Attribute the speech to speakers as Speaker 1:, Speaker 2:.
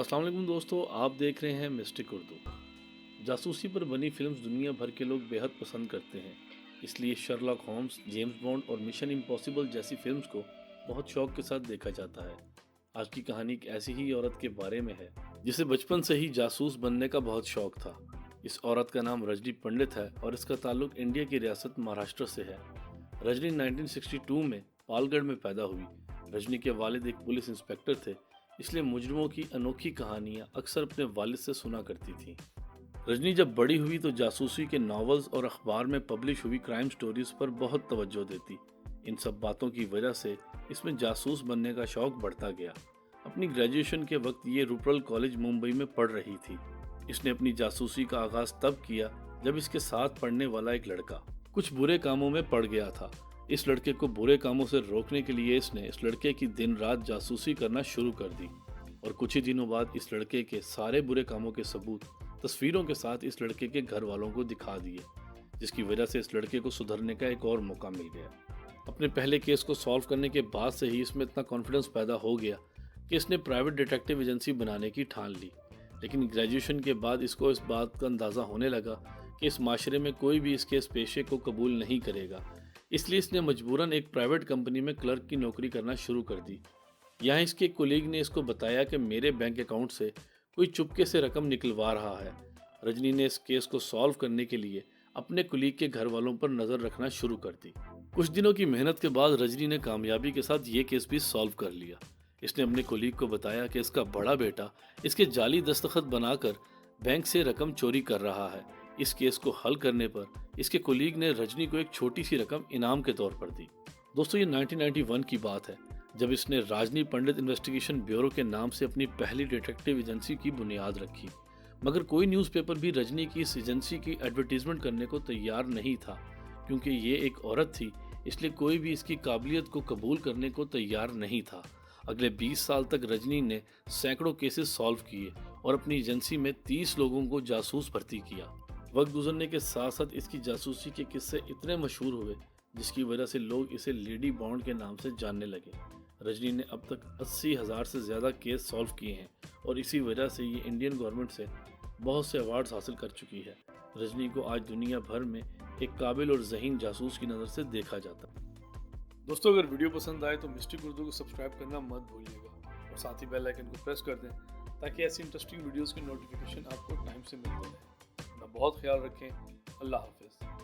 Speaker 1: अस्सलाम वालेकुम दोस्तों, आप देख रहे हैं मिस्टिक उर्दू। जासूसी पर बनी फिल्म्स दुनिया भर के लोग बेहद पसंद करते हैं। इसलिए शर्लॉक होम्स, जेम्स बॉन्ड और मिशन इम्पॉसिबल जैसी फिल्म्स को बहुत शौक के साथ देखा जाता है। आज की कहानी एक ऐसी ही औरत के बारे में है जिसे बचपन से ही जासूस बनने का बहुत शौक था। इस औरत का नाम रजनी पंडित है और इसका ताल्लुक इंडिया की रियासत महाराष्ट्र से है। रजनी 1962 में पालगढ़ में पैदा हुई। रजनी के वालिद एक पुलिस इंस्पेक्टर थे, इसलिए मुजरिमों की अनोखी कहानियां अक्सर अपने वालिद से सुना करती थी। रजनी जब बड़ी हुई तो जासूसी के नॉवेल्स और अखबार में पब्लिश हुई क्राइम स्टोरीज पर बहुत तवज्जो देती। इन सब बातों की वजह से इसमें जासूस बनने का शौक बढ़ता गया। अपनी ग्रेजुएशन के वक्त ये रूपरल कॉलेज मुंबई में पढ़ रही थी। इसने अपनी जासूसी का आगाज तब किया जब इसके साथ पढ़ने वाला एक लड़का कुछ बुरे कामों में पड़ गया था। इस लड़के को बुरे कामों से रोकने के लिए इसने इस लड़के की दिन रात जासूसी करना शुरू कर दी और कुछ ही दिनों बाद इस लड़के के सारे बुरे कामों के सबूत तस्वीरों के साथ इस लड़के के घर वालों को दिखा दिए, जिसकी वजह से इस लड़के को सुधरने का एक और मौका मिल गया। अपने पहले केस को सॉल्व करने के बाद से ही इसमें इतना कॉन्फिडेंस पैदा हो गया कि इसने प्राइवेट डिटेक्टिव एजेंसी बनाने की ठान ली। लेकिन ग्रेजुएशन के बाद इसको इस बात का अंदाज़ा होने लगा कि इस माशरे में कोई भी इसके इस पेशे को कबूल नहीं करेगा, इसलिए इसने मजबूरन एक प्राइवेट कंपनी में क्लर्क की नौकरी करना शुरू कर दी। यहाँ इसके कोलीग ने इसको बताया कि मेरे बैंक अकाउंट से कोई चुपके से रकम निकलवा रहा है। रजनी ने इस केस को सॉल्व करने के लिए अपने कुलीग के घर वालों पर नज़र रखना शुरू कर दी। कुछ दिनों की मेहनत के बाद रजनी ने कामयाबी के साथ ये केस भी सॉल्व कर लिया। इसने अपने कुलीग को बताया कि इसका बड़ा बेटा इसके जाली दस्तखत बनाकर बैंक से रकम चोरी कर रहा है। इस केस को हल करने पर इसके कोलीग ने रजनी को एक छोटी सी रकम इनाम के तौर पर दी। दोस्तों, ये 1991 की बात है जब इसने राजनी पंडित इन्वेस्टिगेशन ब्यूरो के नाम से अपनी पहली डिटेक्टिव एजेंसी की बुनियाद रखी। मगर कोई न्यूज़पेपर भी रजनी की इस एजेंसी की एडवर्टीजमेंट करने को तैयार नहीं था, क्योंकि ये एक औरत थी, इसलिए कोई भी इसकी काबिलियत को कबूल करने को तैयार नहीं था। अगले 20 साल तक रजनी ने सैकड़ों केसेस सॉल्व किए और अपनी एजेंसी में 30 लोगों को जासूस भर्ती किया। वक्त गुजरने के साथ साथ इसकी जासूसी के किस्से इतने मशहूर हुए जिसकी वजह से लोग इसे लेडी बॉन्ड के नाम से जानने लगे। रजनी ने अब तक 80,000 से ज़्यादा केस सॉल्व किए हैं और इसी वजह से ये इंडियन गवर्नमेंट से बहुत से अवार्ड्स हासिल कर चुकी है। रजनी को आज दुनिया भर में एक काबिल और ज़हीन जासूस की नज़र से देखा जाता है। दोस्तों, अगर वीडियो पसंद आए तो मिस्टिक उर्दू को सब्सक्राइब करना मत भूलिएगा और साथ ही बेल आइकन को प्रेस कर दें ताकि ऐसी इंटरेस्टिंग वीडियोस की नोटिफिकेशन आपको टाइम से मिलती रहे। अपना बहुत ख्याल रखें। अल्लाह हाफिज़।